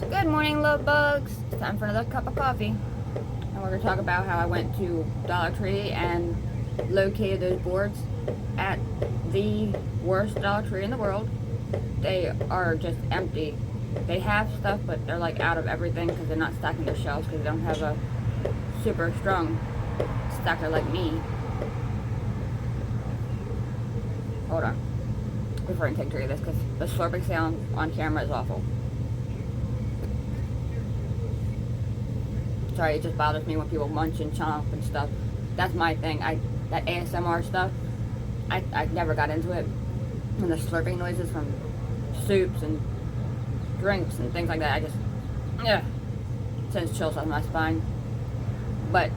Good morning, love bugs. It's time for another cup of coffee. And we're going to talk about how I went to Dollar Tree and located those boards at the worst Dollar Tree in the world. They are just empty. They have stuff, but they're like out of everything because they're not stocking their shelves because they don't have a super strong stacker like me. Hold on. Before I can take a drink of this because the slurping sound on camera is awful. Sorry, it just bothers me when people munch and chomp and stuff. That's my thing. That ASMR stuff, I never got into it. And the slurping noises from soups and drinks and things like that, sends chills down my spine. But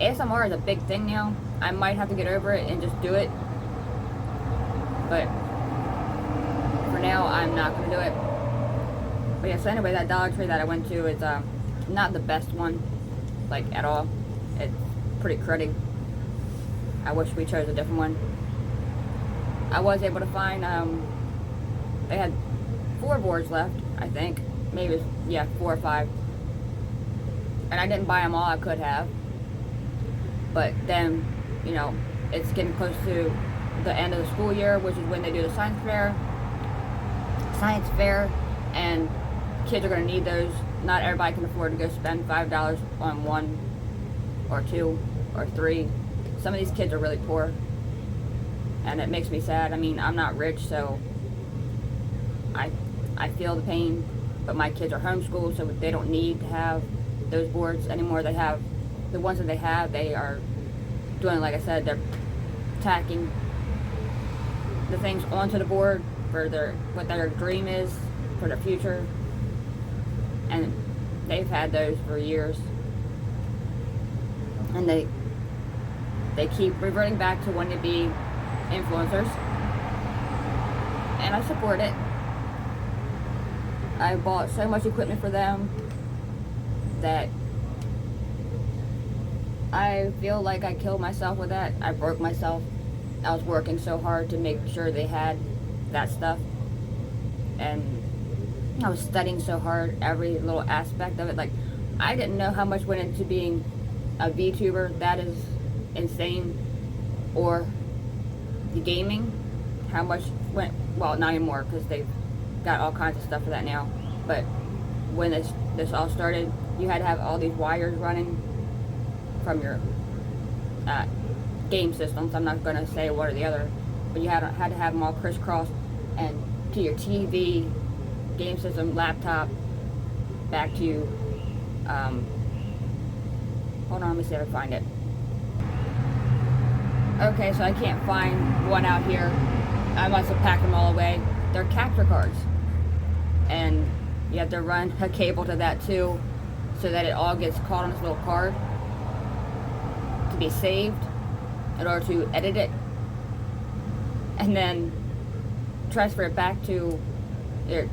ASMR is a big thing now. I might have to get over it and just do it. But for now, I'm not going to do it. But yeah, so anyway, that Dollar Tree that I went to is not the best one. Like at all. It's pretty cruddy. I wish we chose a different one. I was able to find they had 4 boards left, I think. Maybe it was, 4 or 5. And I didn't buy them all. I could have. But then, it's getting close to the end of the school year, which is when they do the science fair. And kids are going to need those. Not everybody can afford to go spend $5 on 1 or 2 or 3. Some of these kids are really poor, and it makes me sad. I mean, I'm not rich, so I feel the pain, but my kids are homeschooled, so they don't need to have those boards anymore. They have the ones that they have. They are doing, like I said, they're tacking the things onto the board for what their dream is for their future. And they've had those for years, and they keep reverting back to wanting to be influencers, and I support it. I bought so much equipment for them that I feel like I killed myself with that. I broke myself. I was working so hard to make sure they had that stuff, and I was studying so hard, every little aspect of it. Like, I didn't know how much went into being a VTuber. That is insane. Or the gaming, how much went, well, not anymore because they've got all kinds of stuff for that now. But when this all started, you had to have all these wires running from your game systems. I'm not going to say one or the other, but you had to have them all crisscrossed and to your TV, game system, laptop, back to hold on, let me see if I can find it. Okay, so I can't find one out here. I must have packed them all away. They're capture cards, and you have to run a cable to that too, so that it all gets caught on this little card to be saved in order to edit it, and then transfer it back to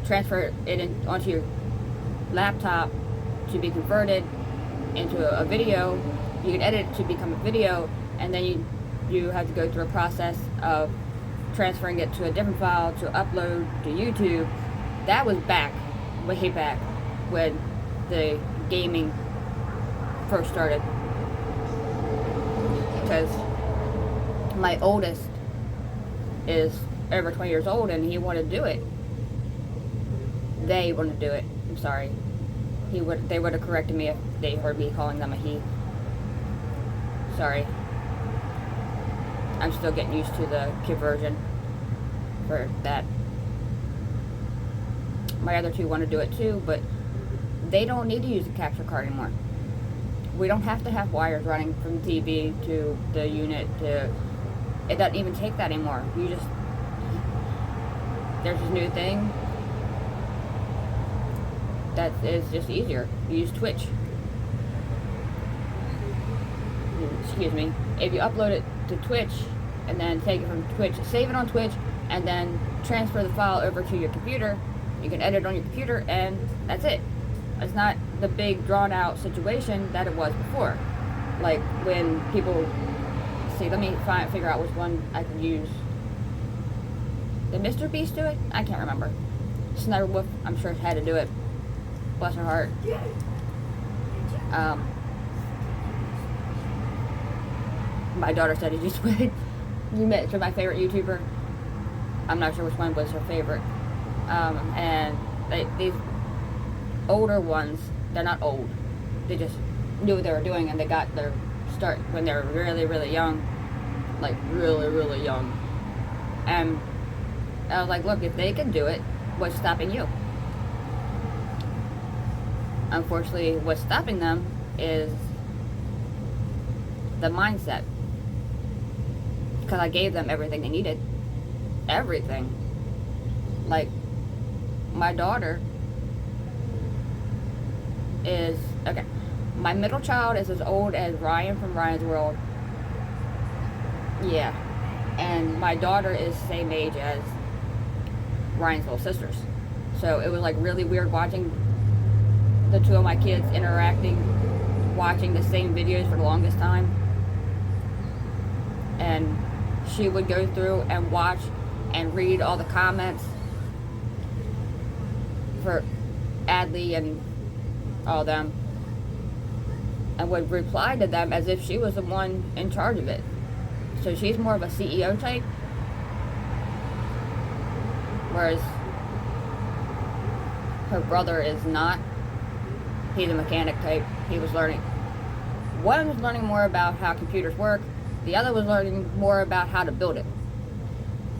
transfer it onto your laptop to be converted into a video. You can edit it to become a video, and then you have to go through a process of transferring it to a different file to upload to YouTube. That was way back when the gaming first started, because my oldest is over 20 years old and he wanted to do it. They want to do it. I'm sorry. They would have corrected me if they heard me calling them a he. Sorry. I'm still getting used to the kid version for that. My other 2 want to do it too, but they don't need to use a capture card anymore. We don't have to have wires running from the TV to the unit it doesn't even take that anymore. There's this new thing that is just easier. You use Twitch. Excuse me. If you upload it to Twitch and then take it from Twitch, save it on Twitch, and then transfer the file over to your computer, you can edit on your computer, and that's it. It's not the big drawn out situation that it was before. Like when people see, let me figure out which one I can use. Did Mr. Beast do it? I can't remember. Sniper Wolf, I'm sure, had to do it. Bless her heart. My daughter said, "Did you switch? You met to my favorite YouTuber." I'm not sure which one was her favorite. And these older ones, they're not old. They just knew what they were doing, and they got their start when they were really, really young, like really, really young. And I was like, look, if they can do it, what's stopping you? Unfortunately, what's stopping them is the mindset. Because I gave them everything they needed. Everything. Like, my daughter is, okay, my middle child is as old as Ryan from Ryan's World. Yeah. And my daughter is the same age as Ryan's little sisters. So it was like really weird watching the two of my kids interacting, watching the same videos for the longest time. And she would go through and watch and read all the comments for Adley and all them, and would reply to them as if she was the one in charge of it. So she's more of a CEO type, whereas her brother is not. He's a mechanic type. He was learning. One was learning more about how computers work. The other was learning more about how to build it.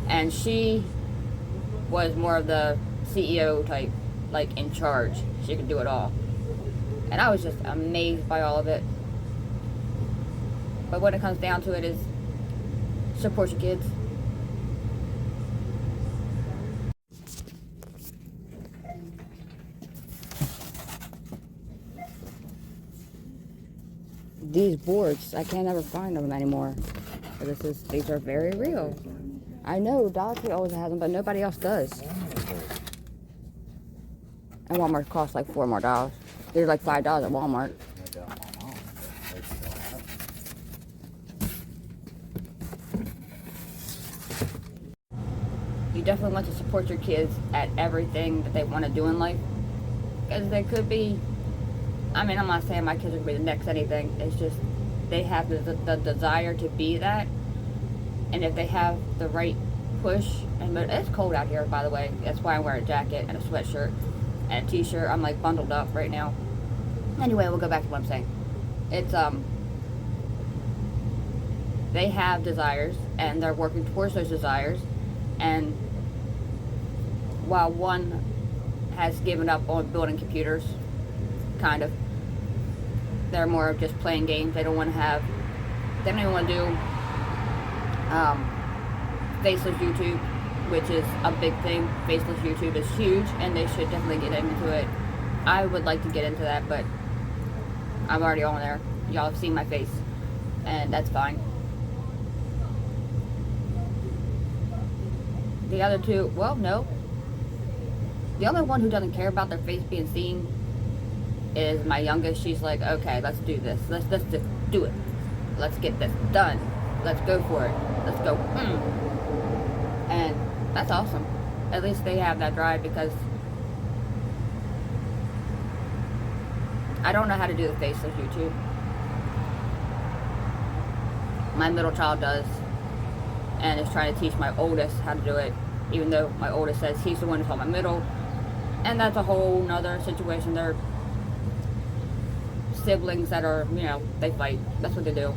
And she was more of the CEO type, like in charge. She could do it all. And I was just amazed by all of it. But when it comes down to it is support your kids. These boards, I can't ever find them anymore. These are very real. I know Dollar Tree always has them, but nobody else does. And Walmart costs like $4 more. They're like $5 at Walmart. You definitely want to support your kids at everything that they want to do in life. Because they could be, I mean, I'm not saying my kids are going to be the next anything. It's just they have the desire to be that. And if they have the right push, and it's cold out here, by the way. That's why I'm wearing a jacket and a sweatshirt and a t-shirt. I'm like bundled up right now. Anyway, we'll go back to what I'm saying. It's, they have desires and they're working towards those desires. And while one has given up on building computers, kind of, they're more of just playing games. They don't want to have, they don't even want to do faceless YouTube, which is a big thing. Faceless YouTube is huge, and they should definitely get into it. I would like to get into that, but I'm already on there. Y'all have seen my face, and that's fine. The other two, well, no. The only one who doesn't care about their face being seen is my youngest. She's like, okay, let's do this. Let's just do it. Let's get this done. Let's go for it. Let's go. And that's awesome. At least they have that drive, because I don't know how to do the faceless YouTube. My middle child does, and is trying to teach my oldest how to do it, even though my oldest says he's the one who's on my middle. And that's a whole nother situation. They're siblings that are, you know, they fight. That's what they do.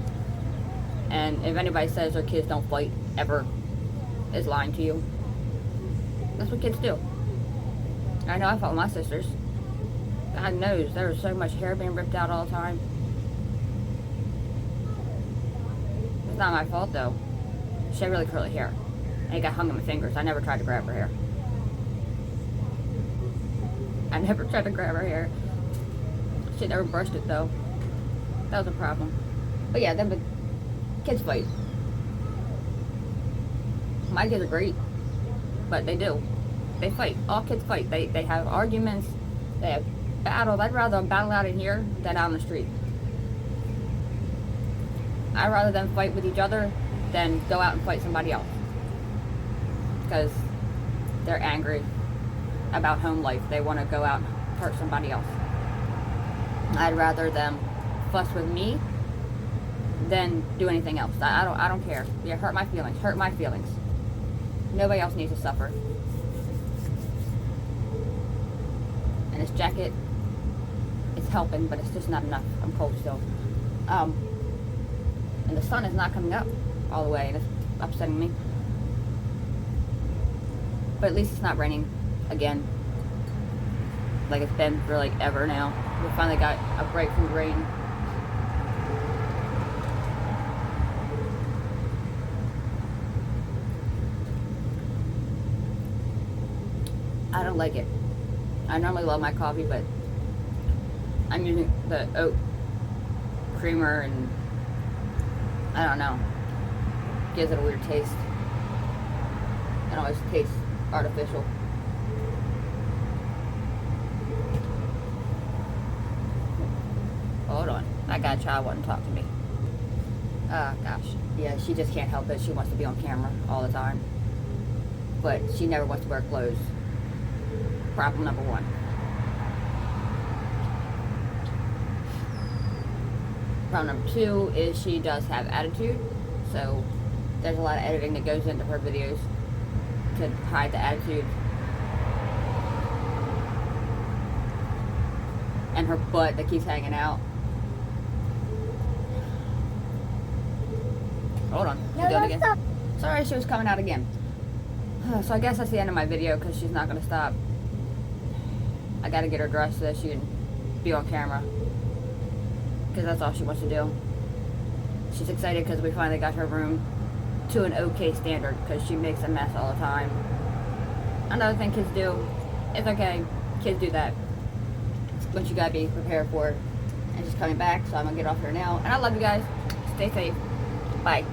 And if anybody says their kids don't fight ever, is lying to you. That's what kids do. I know I fought with my sisters. God knows there was so much hair being ripped out all the time. It's not my fault though. She had really curly hair. And it got hung on my fingers. I never tried to grab her hair. I never tried to grab her hair. She never brushed it though. That was a problem. But yeah, them kids fight. My kids are great, but they do. They fight. All kids fight. They have arguments. They have battles. I'd rather them battle out in here than out on the street. I'd rather them fight with each other than go out and fight somebody else. Because they're angry about home life. They want to go out hurt somebody else. I'd rather them fuss with me than do anything else. I don't care. Yeah, hurt my feelings. Hurt my feelings. Nobody else needs to suffer. And this jacket is helping, but it's just not enough. I'm cold still. And the sun is not coming up all the way, and it's upsetting me. But at least it's not raining again, like it's been for like ever now. We finally got a break from the rain. I don't like it. I normally love my coffee, but I'm using the oat creamer, and I don't know, gives it a weird taste. It always tastes artificial. Hold on, I got a child wanting to talk to me. Oh gosh, yeah, she just can't help it. She wants to be on camera all the time, but she never wants to wear clothes. Problem number one. Problem number two is she does have attitude, so there's a lot of editing that goes into her videos to hide the attitude. And her butt that keeps hanging out. Hold on. No, Do it again. stop. Sorry, she was coming out again. So I guess that's the end of my video because she's not going to stop. I got to get her dressed so that she can be on camera, because that's all she wants to do. She's excited because we finally got her room to an okay standard, because she makes a mess all the time. Another thing kids do, it's okay. Kids do that. But you got to be prepared for it. And she's coming back, so I'm going to get off here now. And I love you guys. Stay safe. Bye.